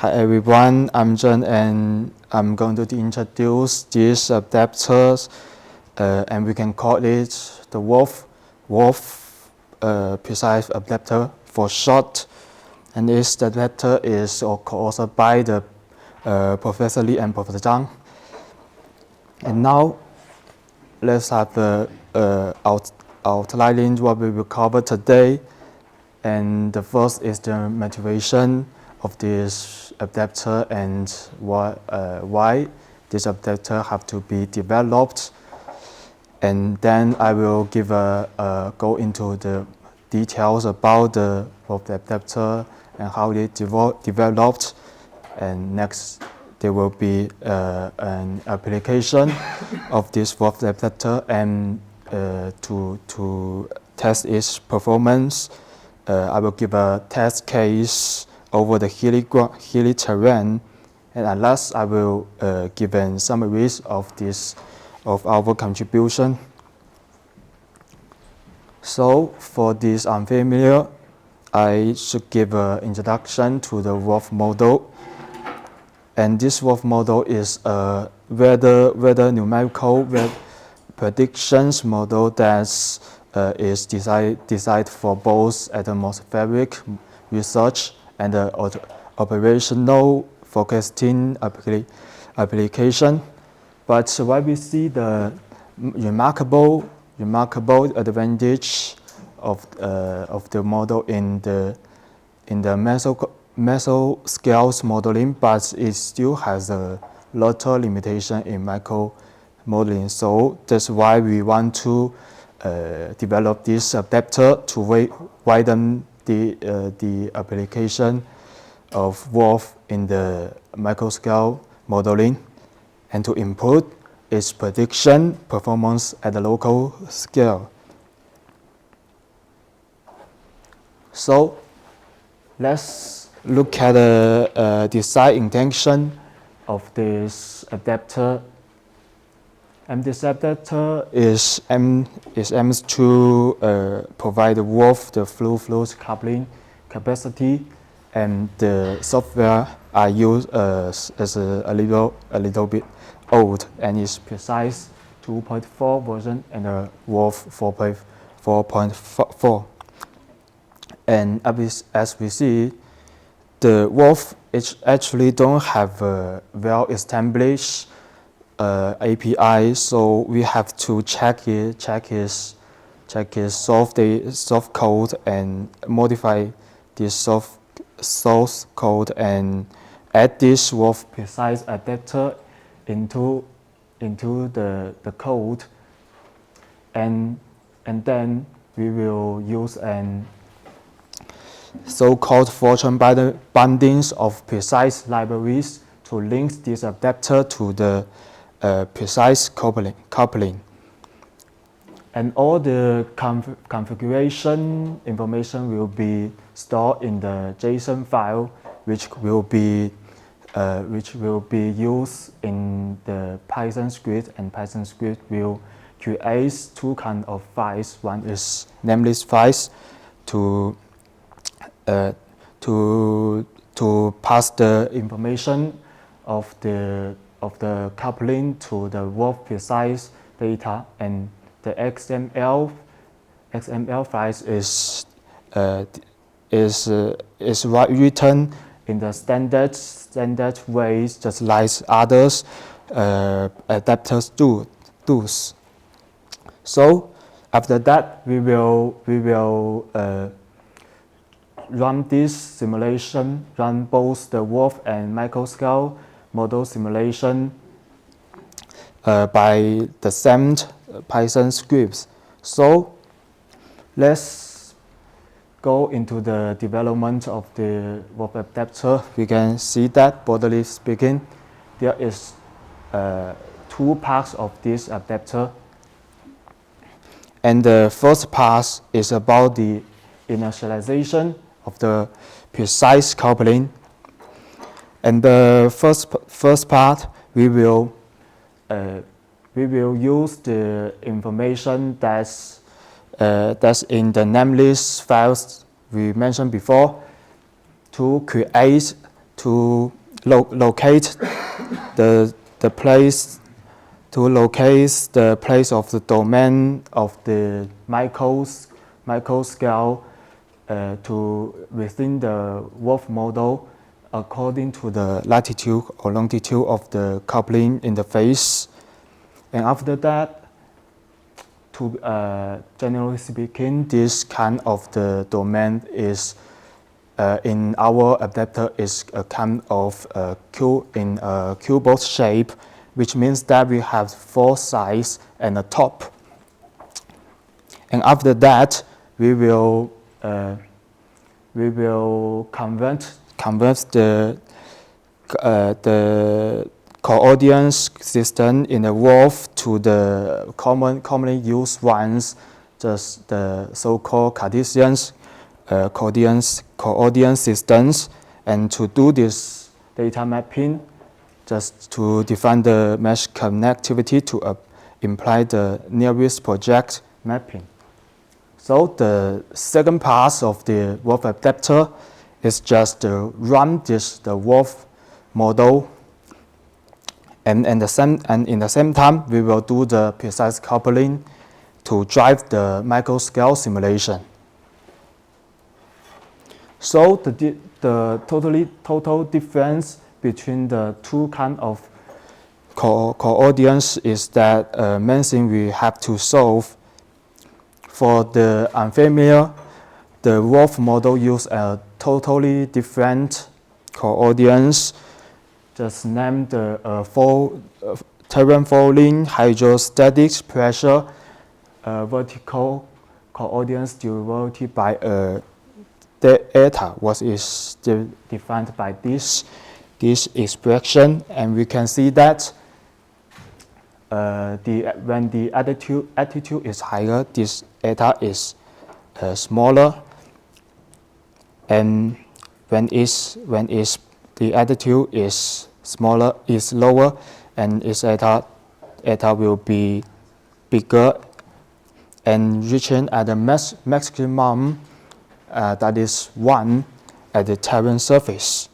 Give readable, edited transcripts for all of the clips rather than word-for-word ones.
Hi everyone, I'm Zhen and I'm going to introduce these adapters and we can call it the WRF preCICE adapter for short. And this adapter is also by the Professor Li and Professor Zhang. And now let's have the outlining what we will cover today. And the first is the motivation of this adapter and why this adapter have to be developed. And then I will go into the details about the adapter and how they developed. And next, there will be an application of this adapter and to test its performance. I will give a test case over the hilly terrain, and at last I will give a summaries of our contribution. So for this unfamiliar, I should give an introduction to the WRF model. And this WRF model is a weather numerical predictions model that is designed for both atmospheric research and operational forecasting application. But what we see the remarkable advantage of the model in the meso-scale modeling, but it still has a lot of limitation in micro modeling. So that's why we want to develop this adapter to widen the application of WRF in the microscale modeling and to improve its prediction performance at the local scale. So let's look at the design intention of this adapter. And this adapter aims to provide WRF the fluid coupling capacity, and the software are used as a little bit old, and is preCICE 2.4 version and a WRF 4.4. And as we see, the WRF actually don't have a well-established API, so we have to check his source code and modify this source code and add this WRF preCICE adapter into the code, and then we will use an so-called fortune bindings of preCICE libraries to link this adapter to the preCICE coupling. And all the configuration information will be stored in the JSON file, which will be used in the Python script, and Python script will create two kinds of files. One is nameless files to pass the information of the coupling to the WRF preCICE data, and the XML files is written in the standard ways, just like others adapters do. So after that, we will run this simulation, run both the WRF and microscale model simulation by the same Python scripts. So let's go into the development of the WRF adapter. We can see that, broadly speaking, there is two parts of this adapter. And the first part is about the initialization of the preCICE coupling. And the first part, we will use the information that's in the nameless files we mentioned before to create to locate the place of the domain of the micro scale to within the WRF model according to the latitude or longitude of the coupling interface. And after that, generally speaking, this kind of the domain is in our adapter is a kind of cuboid shape, which means that we have 4 sides and a top. And after that, we will convert the coordinate system in the WRF to the commonly used ones, just the so-called Cartesian coordinate systems. And to do this data mapping, just to define the mesh connectivity to imply the nearest project mapping. So the second part of the WRF adapter is just to run the WRF model, and in the same time we will do the precise coupling to drive the micro scale simulation. So the total difference between the two kind of coordinates is that main thing we have to solve. For the unfamiliar, the WRF model uses a totally different coordinates. Just name the terrain falling, hydrostatic pressure, vertical coordinates derivative by eta, what is defined by this expression. And we can see that when the altitude is higher, this eta is smaller, and when the altitude is lower, and its eta will be bigger and reaching at the maximum that is 1 at the terrain surface.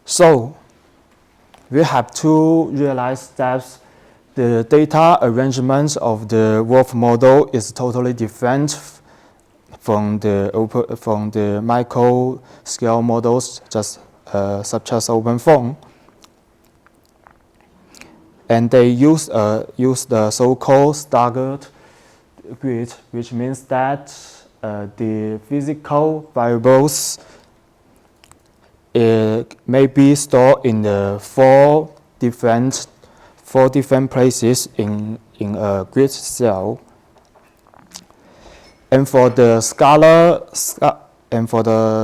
So we have to realize that the data arrangements of the WRF model is totally different from the micro scale models, such as OpenFOAM. And they use the so-called staggered grid, which means that the physical variables may be stored in the four different places in a grid cell. And for the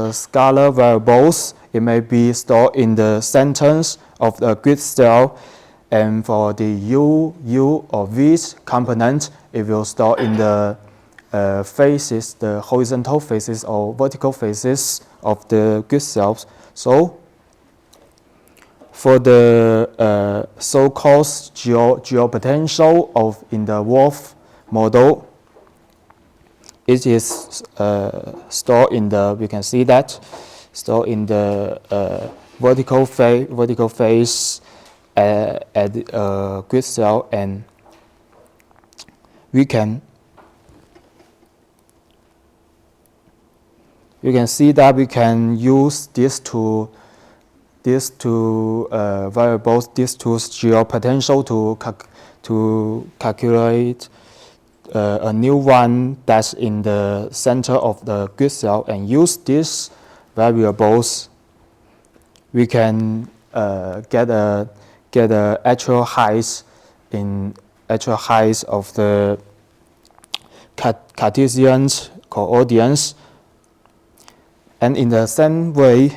scalar variables, it may be stored in the centers of the grid cell. And for the U or V component, it will store in the faces, the horizontal faces or vertical faces of the grid cells. So for the so-called geopotential in the WRF model, it is stored in the, we can see that, stored in the vertical face at the grid cell, and we can see that we can use these two variables, these two geopotential to calculate a new one that's in the center of the grid cell, and use these variables. We can get a actual height of the Cartesian coordinates, and in the same way,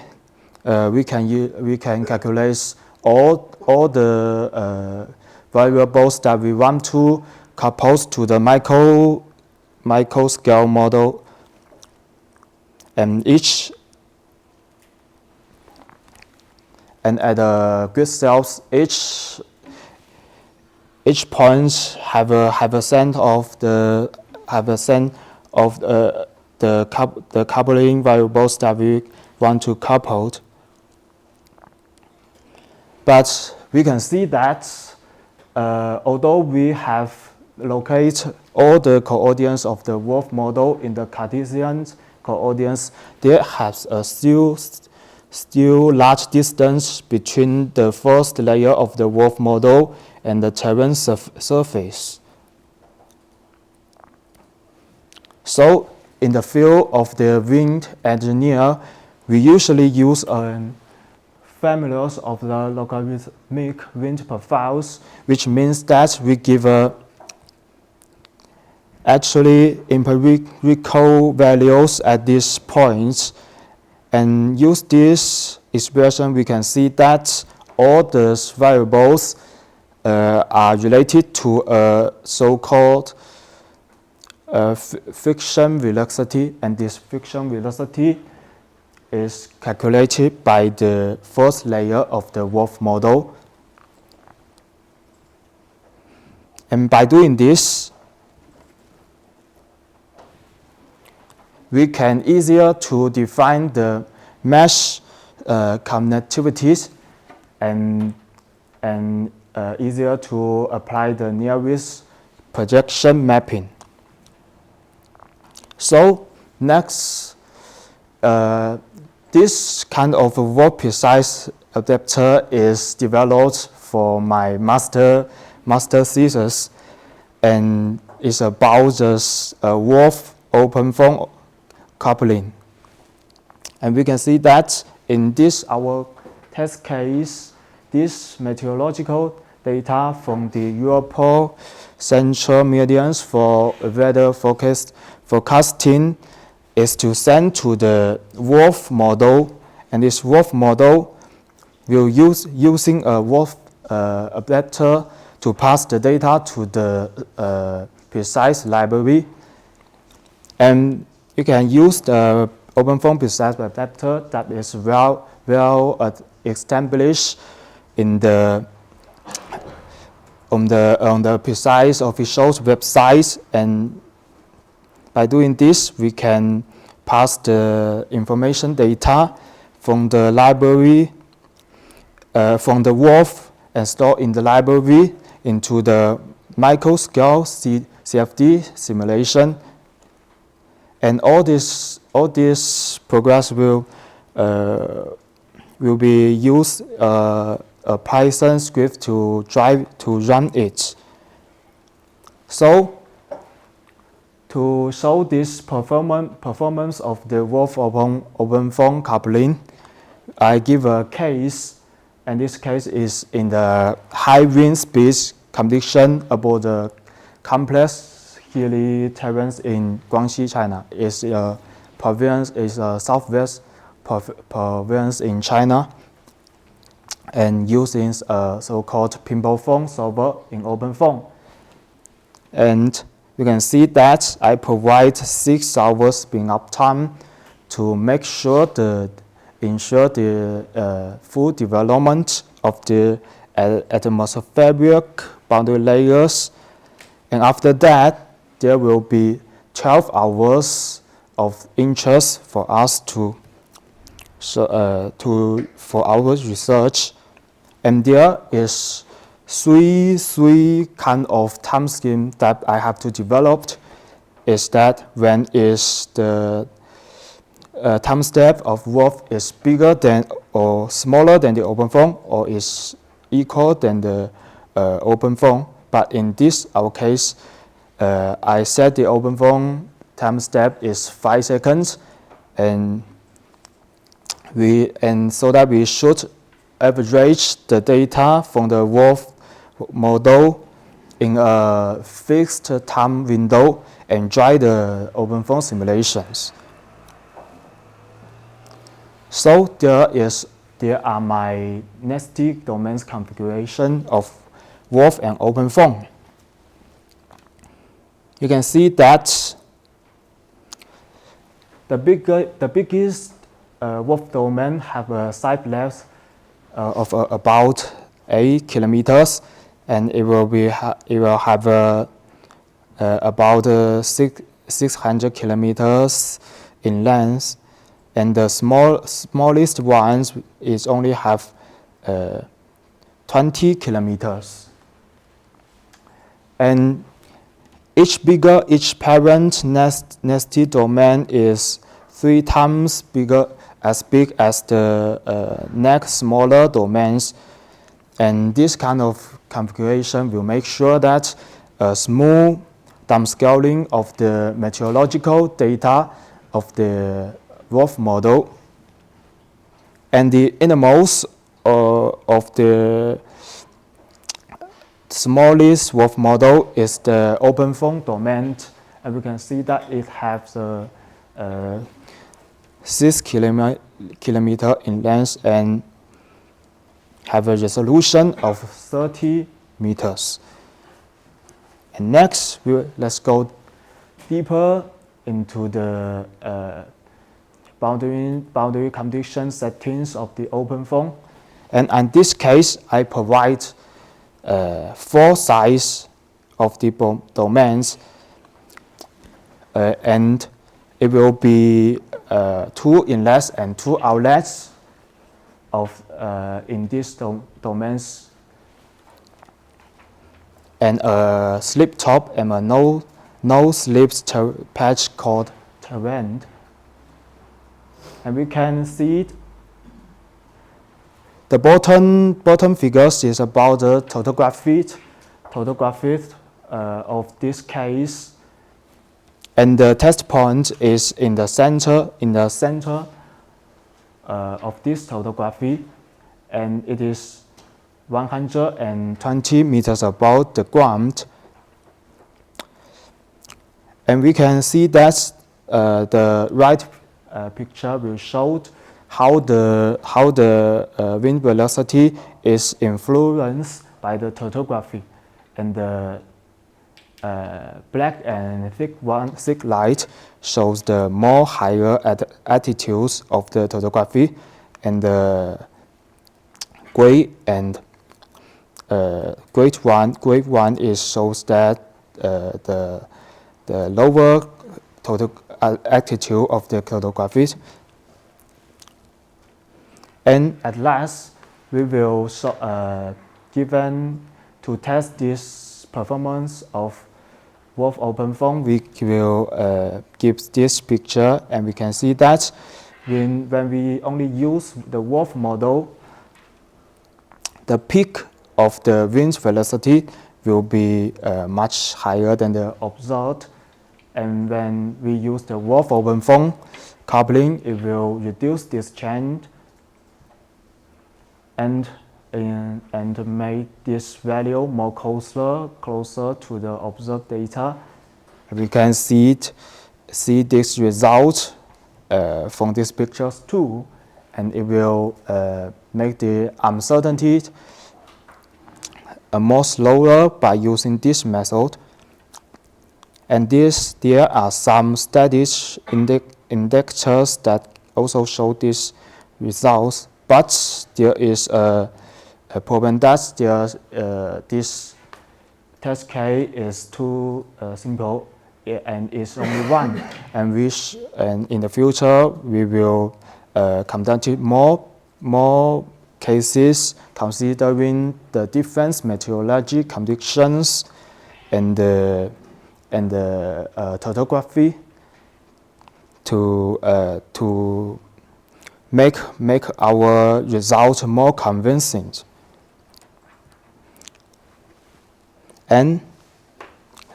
we can calculate all the variables that we want to couple to the micro scale model, and at the grid cells, each point have a sense of the coupling variables that we want to couple, But we can see that although we have located all the coordinates of the WRF model in the Cartesian coordinates, there has a still large distance between the first layer of the WRF model and the terrain surface. So in the field of the wind engineer, we usually use formulas of the logarithmic wind profiles, which means that we give actually empirical values at these points, and use this expression. We can see that all the variables are related to a so-called friction velocity, and this friction velocity is calculated by the first layer of the WRF model. And by doing this, we can easier to define the mesh connectivities and easier to apply the nearest projection mapping. So next, this kind of WRF preCICE adapter is developed for my master thesis, and it's about the WRF OpenFOAM coupling. And we can see that in this our test case, this meteorological data from the European central meridians for weather forecasting is to send to the WRF model, and this WRF model will using a WRF adapter to pass the data to the preCICE library. And you can use the OpenFOAM preCICE adapter that is well established in on the preCICE official website, and by doing this, we can pass the information data from the library, from the WRF, and store in the library into the micro-scale CFD simulation. And all this progress will be used a Python script to run it. So to show this performance of the WRF OpenFOAM coupling, I give a case, and this case is in the high wind speed condition about the complex hilly terrains in Guangxi, China. It's a province, is a southwest province in China, and using a so-called pinball foam solver in OpenFOAM. And you can see that I provide 6 hours spin up time to make sure ensure the full development of the atmospheric boundary layers. And after that, there will be 12 hours of interest for us for our research. And there is three kind of time scheme that I have to develop. Is that when is the time step of WRF is bigger than or smaller than the OpenFOAM, or is equal than the OpenFOAM. But in this our case, I set the OpenFOAM time step is 5 seconds, and so that we should average the data from the WRF model in a fixed time window and try the OpenFOAM simulations. So there are my nested domains configuration of WRF and OpenFOAM. You can see that the biggest WRF domain have a side length of about 8 kilometers, and it will have about 600 kilometers in length, and the smallest ones is only have 20 kilometers. And each parent nested domain is 3 times big as the next smaller domains. And this kind of configuration will make sure that a smooth downscaling of the meteorological data of the WRF model. And the innermost of the smallest WRF model is the OpenFOAM domain, and we can see that it has a 6 kilometer in length and have a resolution of 30 meters. And next, let's go deeper into the boundary condition settings of the OpenFOAM. And in this case, I provide 4 sizes of the domains, and it will be 2 inlets and 2 outlets of in these domains, and a slip top and a no slip patch called terrain. And we can see the bottom figures is about the topography of this case, and the test point is in the center of this topography, and it is 120 meters above the ground. And we can see that the right picture will show how the wind velocity is influenced by the topography, and the black and thick light shows the more higher altitudes of the topography, and the gray one shows that the lower altitude of the topography. And at last, we will given to test this performance of WRF OpenFOAM, we will give this picture, and we can see that when we only use the WRF model, the peak of the wind velocity will be much higher than the observed. And when we use the WRF OpenFOAM coupling, it will reduce this change and make this value more closer to the observed data. We can see this result from these pictures too, and it will make the uncertainty more slower by using this method. And there are some studies indexers that also show these results, but there is a problem that this test case is too simple, and is only one. And in the future we will conduct more cases considering the different meteorology conditions and the topography to make our result more convincing. And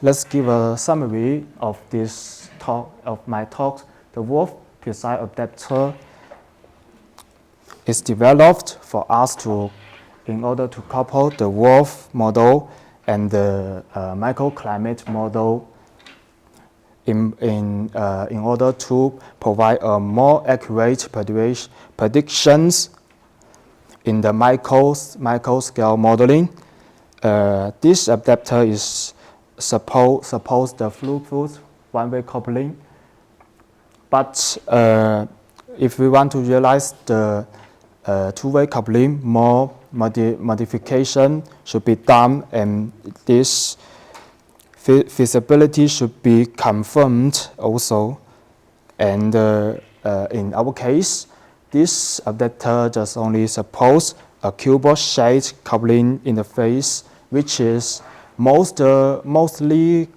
let's give a summary of my talk. The WRF preCICE adapter is developed for us in order to couple the WRF model and the microclimate model in order to provide a more accurate predictions in the micro-scale modeling. This adapter is suppose the fluid one-way coupling, but if we want to realize the two-way coupling, more modification should be done, and this feasibility should be confirmed also. And in our case, this adapter just only suppose a cuboid shade coupling interface, which is mostly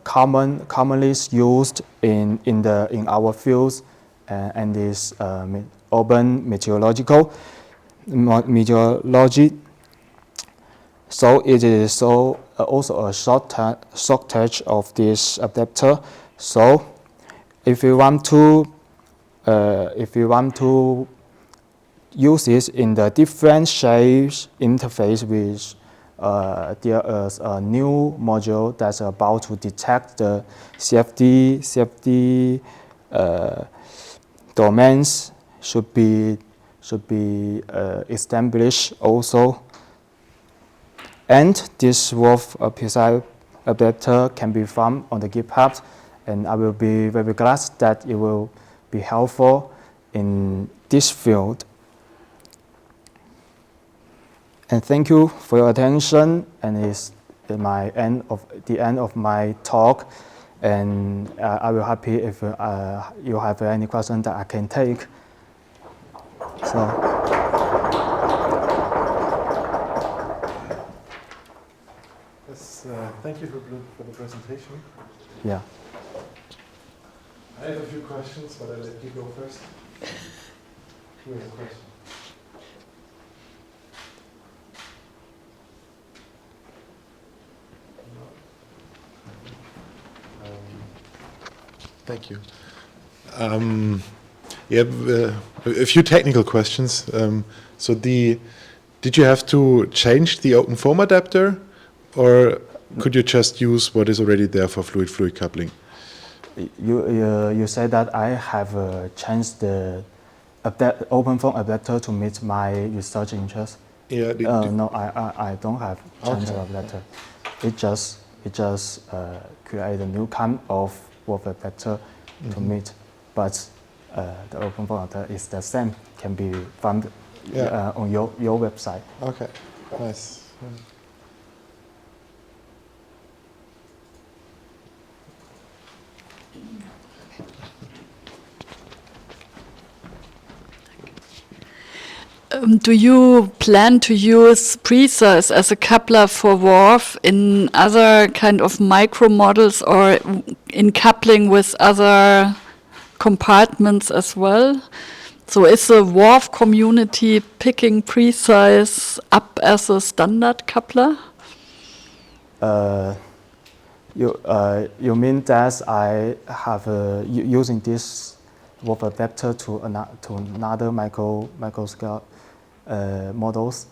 commonly used in our fields, and is urban meteorology. So it is also a shortage of this adapter. So if you want to use this in the different shapes interface with there is a new module that's about to detect the CFD domains should be established also. And this WRF preCICE adapter can be found on the GitHub, and I will be very glad that it will be helpful in this field. And thank you for your attention, and it's the end of my talk. And I will be happy if you have any questions that I can take. So. Yes, thank you for the presentation. Yeah. I have a few questions, but I'll let you go first. Who has a question? Thank you. A few technical questions. Did you have to change the OpenFOAM adapter, or could you just use what is already there for fluid coupling? You said that I have changed the OpenFOAM adapter to meet my research interest. Yeah. No, I don't have changed the adapter. It just create a new kind of WRF adapter to meet, but the OpenFOAM adapter is the same. Can be found on your website. Okay. Nice. Do you plan to use preCICE as a coupler for WRF in other kind of micro models, or in coupling with other compartments as well? So is the WRF community picking preCICE up as a standard coupler? You mean that I have using this WRF adapter to another micro-scale models?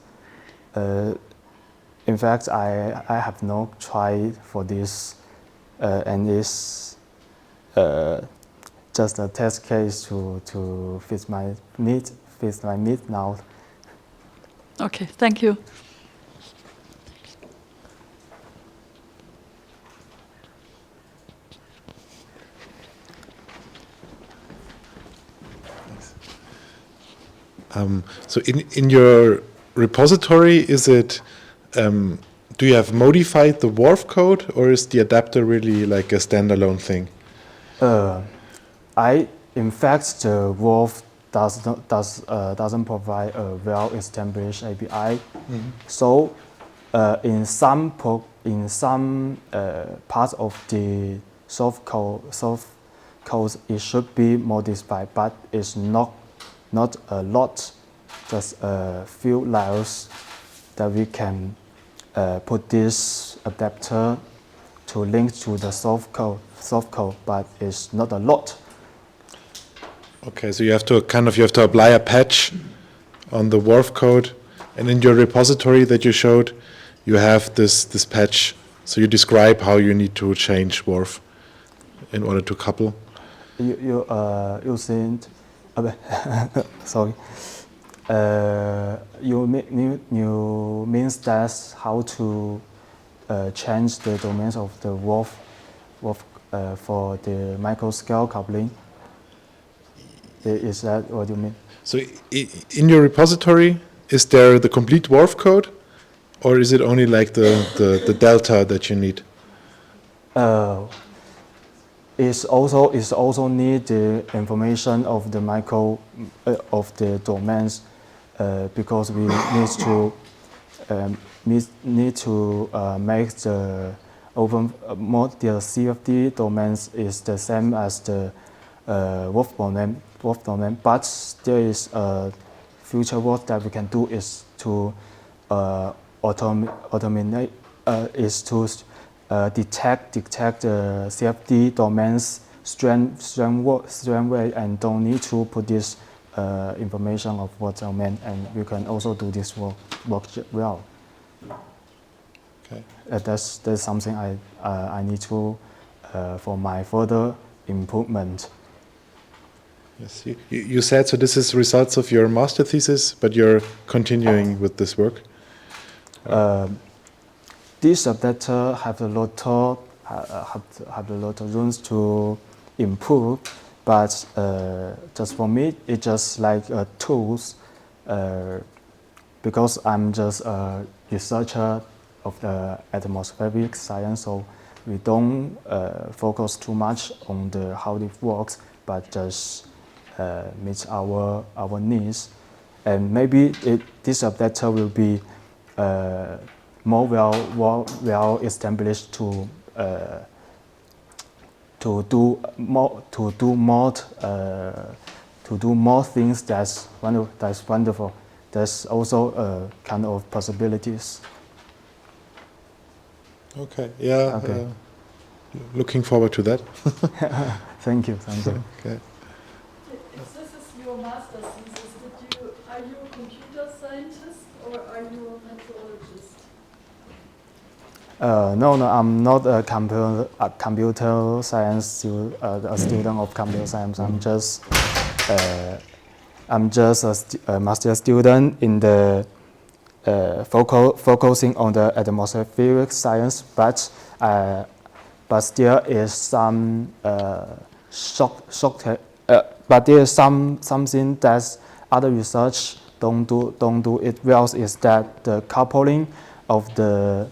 In fact, I have no try for this, and it's just a test case to fit my need now. Okay, thank you. So in your repository, is it, do you have modified the WRF code, or is the adapter really like a standalone thing? In fact, the WRF doesn't provide a well-established API. Mm-hmm. So in some parts of the soft code, it should be modified, but it's not a lot, just a few layers that we can put this adapter to link to the soft code, but it's not a lot. Okay, so you have to apply a patch on the WRF code, and in your repository that you showed, you have this patch. So you describe how you need to change WRF in order to couple. You think, sorry. You means that's how to change the domains of the WRF for the micro-scale coupling. Is that what you mean? So in your repository, is there the complete WRF code, or is it only like the delta that you need? It's also need the information of the of the domains, because we need to make the the CFD domains is the same as the WRF domain, but there is a future work that we can do is to automate detect the CFD domains strength way, and don't need to put this information of what domain, and we can also do this work well. Okay. That's something I need to for my further improvement. Yes, you said so. This is results of your master thesis, but you're continuing with this work. This adapter have a lot of rooms to improve, but just for me, it's just like tools, because I'm just a researcher of the atmospheric science, so we don't focus too much on how it works, but just meet our needs, and maybe this adapter will be more well established to do more things. That's wonderful. There's also kind of possibilities. Okay. Yeah. Okay. Looking forward to that. Thank you. Okay. If this is your master's thesis, are you a computer scientist or are you a methodologist? No, I'm not a computer science a student of computer science. I'm just a master student in the focusing on the atmospheric science, but there is some but there is something that other research don't do it well, is that the coupling of the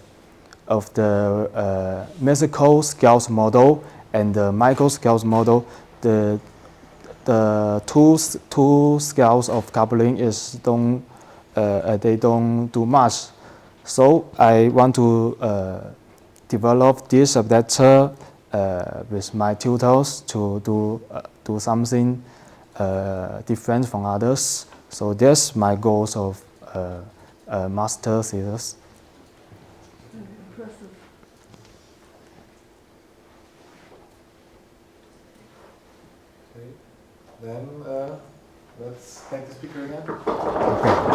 meso-scale model and the micro-scale model, the two scales of coupling they don't do much. So I want to develop this adapter with my tutors to do something different from others. So that's my goals of master thesis. Impressive. Okay. Then let's thank the speaker again. Okay.